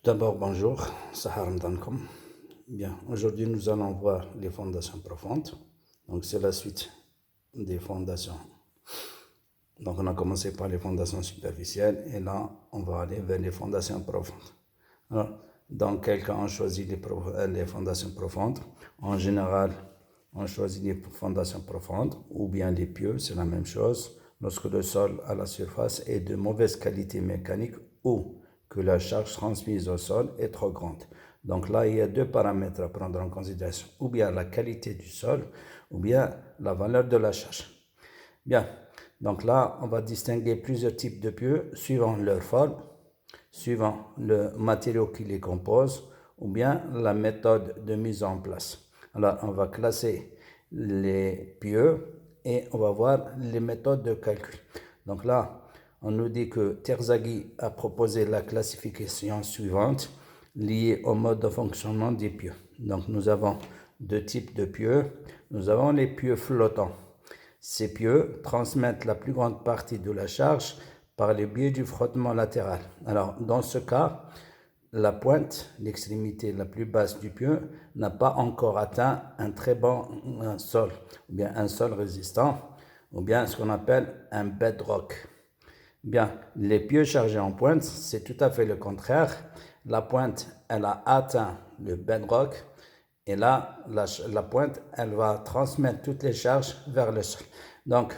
D'abord, bonjour, Sahar Mdankom. Bien, aujourd'hui nous allons voir les fondations profondes. Donc c'est la suite des fondations. Donc on a commencé par les fondations superficielles et là on va aller vers les fondations profondes. Alors, dans quel cas on choisit les fondations profondes? En général, on choisit les fondations profondes ou bien les pieux, c'est la même chose. Lorsque le sol à la surface est de mauvaise qualité mécanique ou que la charge transmise au sol est trop grande. Donc là, il y a deux paramètres à prendre en considération, ou bien la qualité du sol, ou bien la valeur de la charge. Bien, donc là, on va distinguer plusieurs types de pieux suivant leur forme, suivant le matériau qui les compose, ou bien la méthode de mise en place. Alors, on va classer les pieux et on va voir les méthodes de calcul. Donc là, on nous dit que Terzaghi a proposé la classification suivante liée au mode de fonctionnement des pieux. Donc nous avons deux types de pieux. Nous avons les pieux flottants. Ces pieux transmettent la plus grande partie de la charge par le biais du frottement latéral. Alors dans ce cas, la pointe, l'extrémité la plus basse du pieu, n'a pas encore atteint un très bon sol, ou bien un sol résistant, ou bien ce qu'on appelle un bedrock. Bien, les pieux chargés en pointe, c'est tout à fait le contraire. La pointe, elle a atteint le bedrock et là, la pointe, elle va transmettre toutes les charges vers le sol. Donc,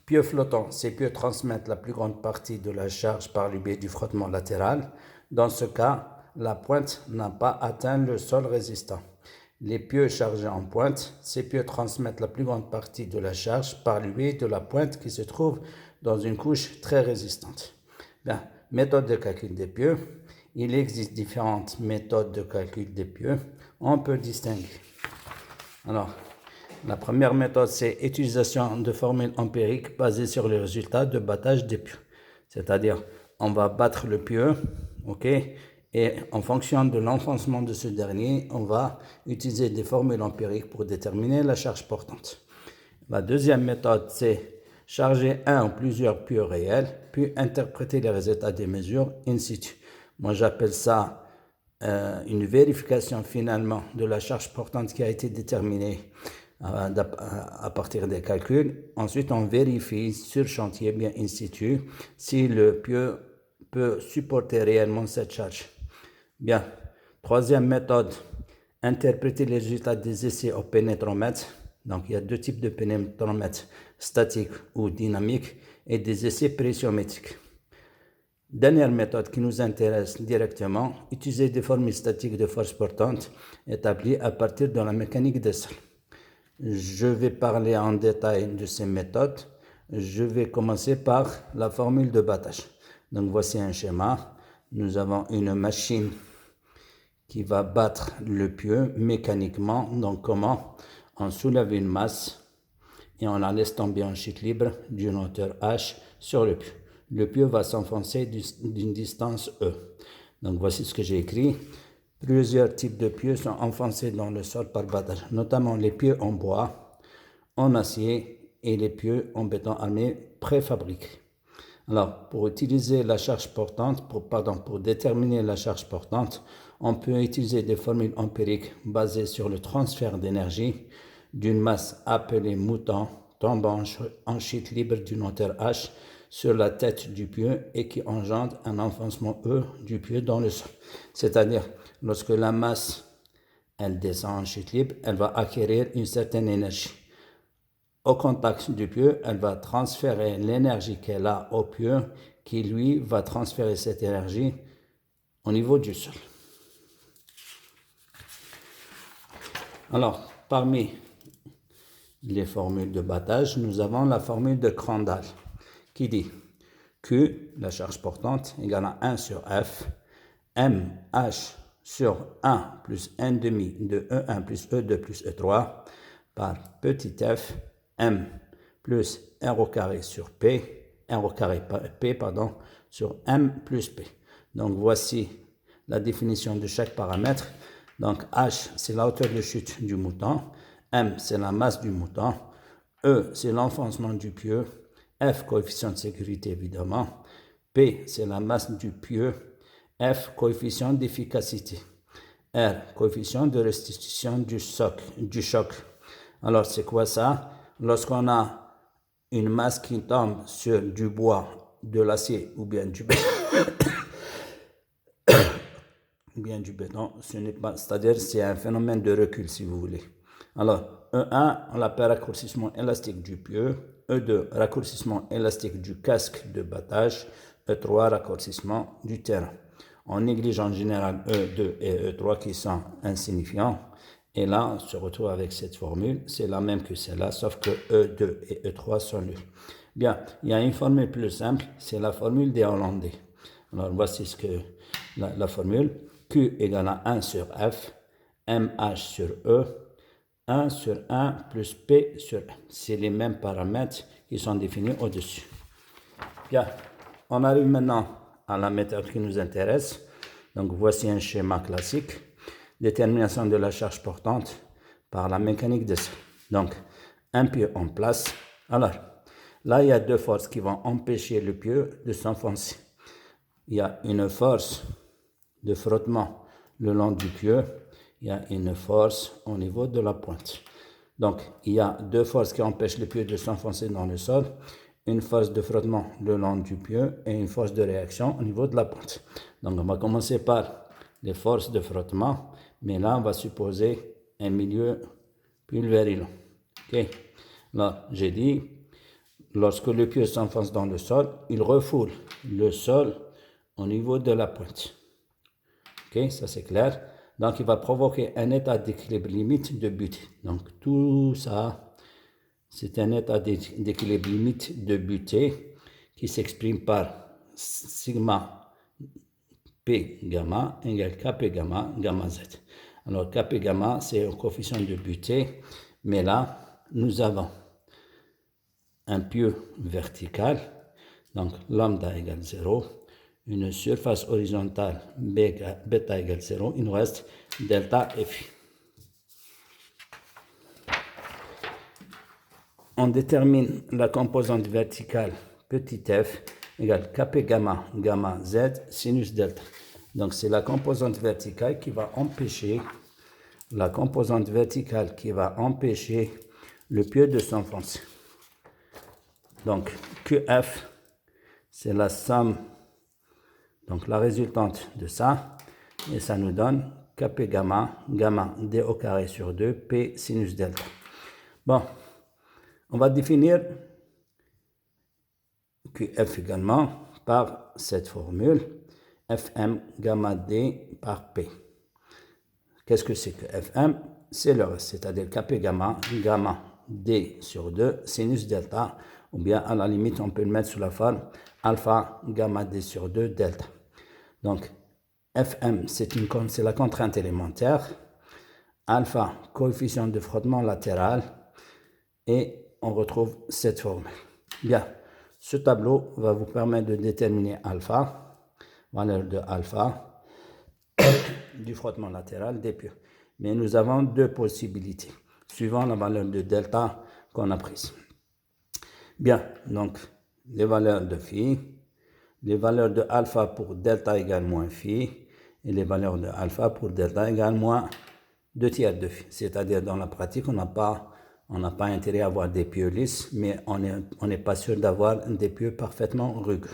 pieux flottants, ces pieux transmettent la plus grande partie de la charge par le biais du frottement latéral. Dans ce cas, la pointe n'a pas atteint le sol résistant. Les pieux chargés en pointe, ces pieux transmettent la plus grande partie de la charge par le biais de la pointe qui se trouve dans une couche très résistante. Bien, méthode de calcul des pieux. Il existe différentes méthodes de calcul des pieux. On peut distinguer. Alors, la première méthode, c'est utilisation de formules empiriques basées sur les résultats de battage des pieux. C'est-à-dire, on va battre le pieu, ok, et en fonction de l'enfoncement de ce dernier, on va utiliser des formules empiriques pour déterminer la charge portante. La deuxième méthode, c'est charger un ou plusieurs pieux réels, puis interpréter les résultats des mesures in situ. Moi, j'appelle ça une vérification finalement de la charge portante qui a été déterminée à partir des calculs. Ensuite, on vérifie sur chantier, bien in situ, si le pieu peut supporter réellement cette charge. Bien, troisième méthode, interpréter les résultats des essais au pénétromètre. Donc, il y a deux types de pénétromètres, statiques ou dynamiques, et des essais pressiométriques. Dernière méthode qui nous intéresse directement, utiliser des formules statiques de force portante établies à partir de la mécanique des sols. Je vais parler en détail de ces méthodes. Je vais commencer par la formule de battage. Donc, voici un schéma. Nous avons une machine qui va battre le pieu mécaniquement. Donc, comment? On soulève une masse et on la laisse tomber en chute libre d'une hauteur h sur le pieu. Le pieu va s'enfoncer d'une distance E. Donc, voici ce que j'ai écrit. Plusieurs types de pieux sont enfoncés dans le sol par battage, notamment les pieux en bois, en acier et les pieux en béton armé préfabriqués. Alors, pour utiliser la charge portante, pour déterminer la charge portante, on peut utiliser des formules empiriques basées sur le transfert d'énergie d'une masse appelée mouton tombant en chute libre d'une hauteur h sur la tête du pieu et qui engendre un enfoncement E du pieu dans le sol. C'est-à-dire, lorsque la masse elle descend en chute libre, elle va acquérir une certaine énergie. Au contact du pieu, elle va transférer l'énergie qu'elle a au pieu, qui lui va transférer cette énergie au niveau du sol. Alors, parmi les formules de battage, nous avons la formule de Crandall qui dit Q, la charge portante, égale à 1 sur F, MH sur 1 plus 1 demi de E1 plus E2 plus E3 par petit f, M plus R au carré sur P, R au carré P, pardon, sur M plus P. Donc voici la définition de chaque paramètre. Donc H, c'est la hauteur de chute du mouton, M, c'est la masse du mouton, E, c'est l'enfoncement du pieu, F, coefficient de sécurité évidemment, P, c'est la masse du pieu, F, coefficient d'efficacité. R, coefficient de restitution du choc. Alors, c'est quoi ça? Lorsqu'on a une masse qui tombe sur du bois, de l'acier ou bien du béton, ce n'est pas, c'est-à-dire c'est un phénomène de recul si vous voulez. Alors, E1, on l'appelle raccourcissement élastique du pieu. E2, raccourcissement élastique du casque de battage. E3, raccourcissement du terrain. On néglige en général E2 et E3 qui sont insignifiants. Et là, on se retrouve avec cette formule. C'est la même que celle-là, sauf que E2 et E3 sont nuls. Bien, il y a une formule plus simple, c'est la formule des Hollandais. Alors, voici ce que la formule. Q égale à 1 sur F, MH sur E, 1 sur 1 plus P sur M. C'est les mêmes paramètres qui sont définis au-dessus. Bien, on arrive maintenant à la méthode qui nous intéresse. Donc, voici un schéma classique. Détermination de la charge portante par la mécanique des sols. Donc, un pieu en place. Alors, là, il y a deux forces qui vont empêcher le pieu de s'enfoncer. Il y a une force de frottement le long du pieu. Il y a une force au niveau de la pointe. Donc, il y a deux forces qui empêchent le pieu de s'enfoncer dans le sol. Une force de frottement le long du pieu et une force de réaction au niveau de la pointe. Donc, on va commencer par les forces de frottement. Mais là, on va supposer un milieu pulvérulent. Ok. Là, j'ai dit, lorsque le pieu s'enfonce dans le sol, il refoule le sol au niveau de la pointe. Ok, ça c'est clair. Donc, il va provoquer un état d'équilibre limite de butée. Donc, tout ça, c'est un état d'équilibre limite de butée qui s'exprime par sigma P gamma égale Kp gamma, gamma Z. Alors, Kp gamma, c'est un coefficient de butée, mais là, nous avons un pieu vertical, donc lambda égale 0, une surface horizontale bêta égale 0, il nous reste delta Fi. On détermine la composante verticale petit f égale Kp gamma, gamma Z, sinus delta. Donc, c'est la composante verticale qui va empêcher le pieu de s'enfoncer. Donc, QF, c'est la somme, donc la résultante de ça, et ça nous donne Kp gamma, gamma d au carré sur 2, P sinus delta. Bon, on va définir QF également par cette formule, Fm gamma d par P. Qu'est-ce que c'est que Fm? C'est le reste, c'est-à-dire Kp gamma, gamma d sur 2, sinus delta, ou bien à la limite, on peut le mettre sous la forme alpha gamma d sur 2 delta. Donc, Fm, c'est la contrainte élémentaire, alpha, coefficient de frottement latéral, et on retrouve cette formule. Bien, ce tableau va vous permettre de déterminer alpha, valeur de alpha, du frottement latéral des pieux. Mais nous avons deux possibilités, suivant la valeur de delta qu'on a prise. Bien, donc, les valeurs de phi, les valeurs de alpha pour delta égale moins phi, et les valeurs de alpha pour delta égale moins 2 tiers de phi. C'est-à-dire, dans la pratique, on n'a pas intérêt à avoir des pieux lisses, mais on n'est pas sûr d'avoir des pieux parfaitement rugueux.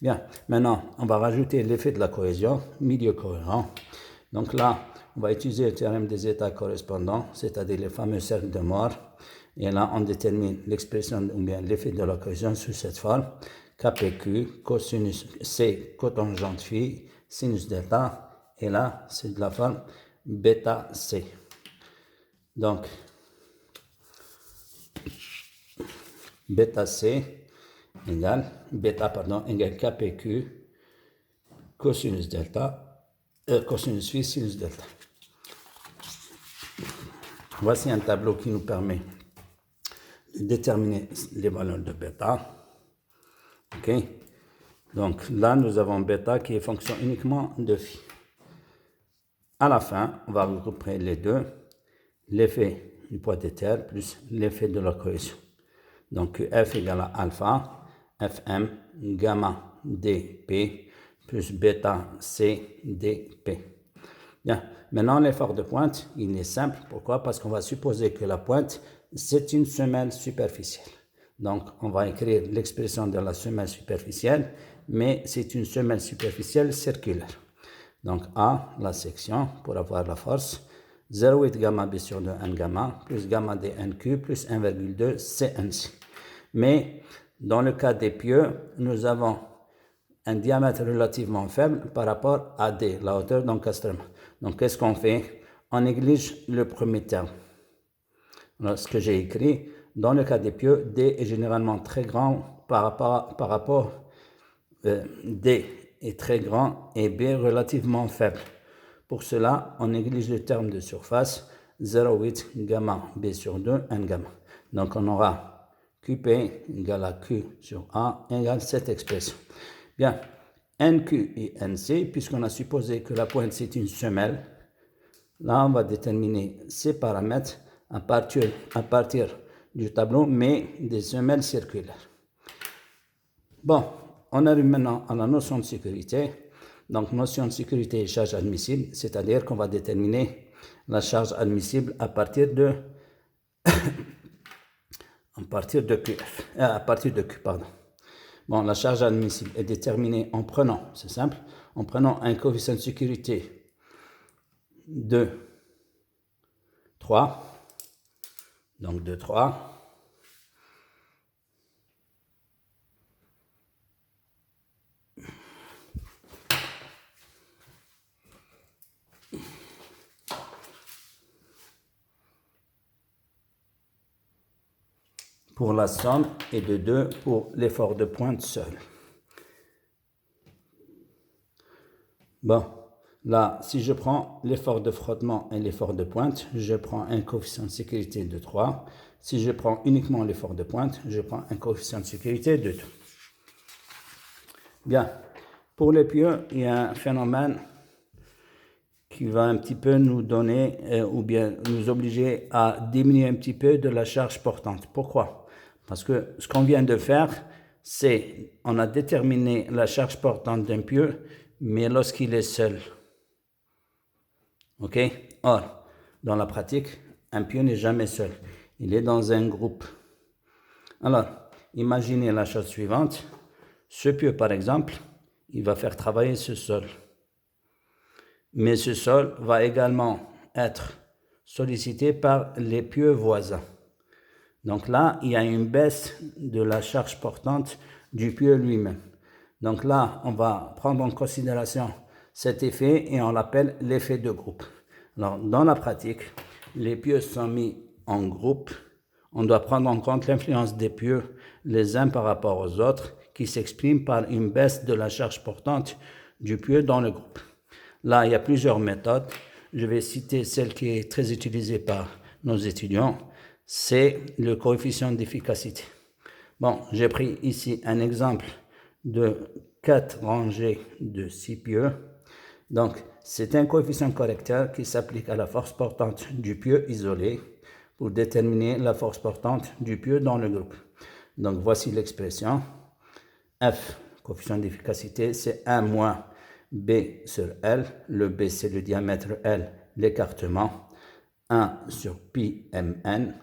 Bien, maintenant, on va rajouter l'effet de la cohésion, milieu cohérent. Donc là, on va utiliser le théorème des états correspondants, c'est-à-dire les fameux cercles de Mohr. Et là, on détermine l'expression ou bien l'effet de la cohésion sous cette forme. Kpq, cosinus C, cotangente phi, sinus delta. Et là, c'est de la forme bêta C. Donc, bêta C égale Kpq cosinus delta, cosinus phi sinus delta. Voici un tableau qui nous permet de déterminer les valeurs de bêta. Ok, donc là nous avons bêta qui est fonction uniquement de phi. À la fin, on va regrouper les deux, l'effet du poids des terres plus l'effet de la cohésion. Donc F égale à alpha, Fm, gamma dp, plus bêta C, D, P. Bien, maintenant l'effort de pointe, il est simple. Pourquoi? Parce qu'on va supposer que la pointe, c'est une semelle superficielle. Donc, on va écrire l'expression de la semelle superficielle, mais c'est une semelle superficielle circulaire. Donc, A, la section, pour avoir la force, 0,8 gamma B sur 2 N gamma, plus gamma D NQ, plus 1,2 CNC. Mais, dans le cas des pieux, nous avons un diamètre relativement faible par rapport à D, la hauteur d'encastrement. Donc, qu'est-ce qu'on fait? On néglige le premier terme. Alors, ce que j'ai écrit, dans le cas des pieux, D est généralement très grand par rapport D est très grand et B relativement faible. Pour cela, on néglige le terme de surface, 0,8 gamma B sur 2 N gamma. Donc, on aura QP égale à Q sur A égale cette expression. Bien, NQ et NC, puisqu'on a supposé que la pointe c'est une semelle, là on va déterminer ces paramètres à partir du tableau, mais des semelles circulaires. Bon, on arrive maintenant à la notion de sécurité. Donc, notion de sécurité et charge admissible, c'est-à-dire qu'on va déterminer la charge admissible à partir de Q, pardon. Bon, la charge admissible est déterminée en prenant, c'est simple, en prenant un coefficient de sécurité de 3, donc de 3, pour la somme et de 2 pour l'effort de pointe seul. Bon, là, si je prends l'effort de frottement et l'effort de pointe, je prends un coefficient de sécurité de 3. Si je prends uniquement l'effort de pointe, je prends un coefficient de sécurité de 2. Bien, pour les pieux, il y a un phénomène qui va un petit peu nous donner ou bien nous obliger à diminuer un petit peu de la charge portante. Pourquoi? Parce que ce qu'on vient de faire, c'est on a déterminé la charge portante d'un pieu, mais lorsqu'il est seul. Ok? Or, dans la pratique, un pieu n'est jamais seul. Il est dans un groupe. Alors, imaginez la chose suivante. Ce pieu, par exemple, il va faire travailler ce sol. Mais ce sol va également être sollicité par les pieux voisins. Donc là, il y a une baisse de la charge portante du pieu lui-même. Donc là, on va prendre en considération cet effet et on l'appelle l'effet de groupe. Alors, dans la pratique, les pieux sont mis en groupe. On doit prendre en compte l'influence des pieux les uns par rapport aux autres qui s'exprime par une baisse de la charge portante du pieu dans le groupe. Là, il y a plusieurs méthodes. Je vais citer celle qui est très utilisée par nos étudiants. C'est le coefficient d'efficacité. Bon, j'ai pris ici un exemple de 4 rangées de 6 pieux. Donc, c'est un coefficient correcteur qui s'applique à la force portante du pieu isolé pour déterminer la force portante du pieu dans le groupe. Donc, voici l'expression. F, coefficient d'efficacité, c'est 1 moins B sur L. Le B, c'est le diamètre L, l'écartement. 1 sur pi mn.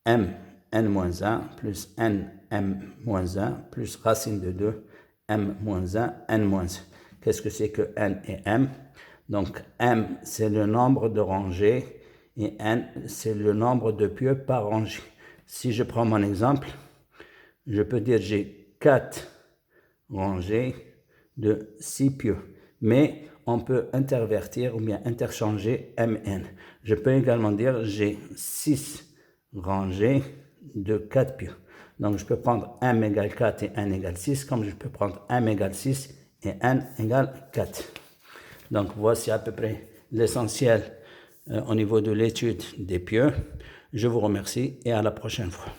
M, n-1, plus n, m-1, plus racine de 2, m-1, n-1. Qu'est-ce que c'est que n et m? Donc, m, c'est le nombre de rangées et n, c'est le nombre de pieux par rangée. Si je prends mon exemple, je peux dire j'ai 4 rangées de 6 pieux. Mais on peut intervertir ou bien interchanger mn. Je peux également dire j'ai 6 rangées de 4 pieux. Donc je peux prendre m égale 4 et n égale 6, comme je peux prendre m égale 6 et n égale 4. Donc voici à peu près l'essentiel au niveau de l'étude des pieux. Je vous remercie et à la prochaine fois.